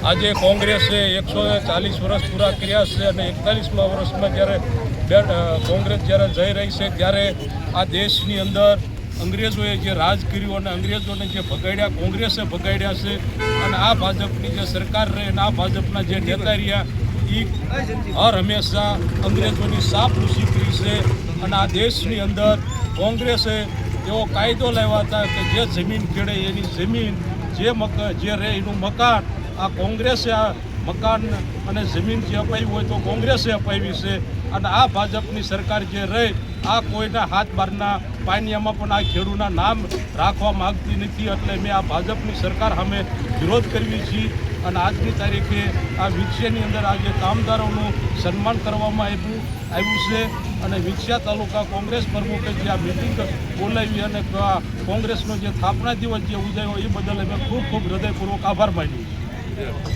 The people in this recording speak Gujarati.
આજે કોંગ્રેસે 140 વર્ષ પૂરા કર્યા છે અને 41મા વર્ષમાં જ્યારે કોંગ્રેસ જ્યારે જઈ રહી છે ત્યારે આ દેશની અંદર અંગ્રેજોએ જે રાજ કર્યું અને અંગ્રેજોને જે ભગાડ્યા કોંગ્રેસે ભગાડ્યા છે અને આ ભાજપની જે સરકાર રહે અને આ ભાજપના જે નેતા રહ્યા એ હર હંમેશા અંગ્રેજોની સાફલૂસી કરી છે અને આ દેશની અંદર કોંગ્રેસે એવો કાયદો લાવ્યા હતા કે જે જમીન ખેડે એની જમીન જે રહે એનું મકાન આ કોંગ્રેસે આ મકાન અને જમીન જે અપાવી હોય તો કોંગ્રેસે અપાવી છે અને આ ભાજપની સરકાર જે રહે આ કોઈના હાથ બહારના પાનિયામાં પણ આ ખેડૂતના નામ રાખવા માગતી નથી એટલે મેં આ ભાજપની સરકાર સામે વિરોધ કરવી છીએ અને આજની તારીખે આ વિછિયાની અંદર આજે કામદારોનું સન્માન કરવામાં આવ્યું છે અને વિછિયા તાલુકા કોંગ્રેસ પ્રમુખે જે આ મિટિંગ બોલાવી અને કોંગ્રેસનો જે સ્થાપના દિવસ જે ઉજવ્યો એ બદલ અમે ખૂબ ખૂબ હૃદયપૂર્વક આભાર માન્યો છે.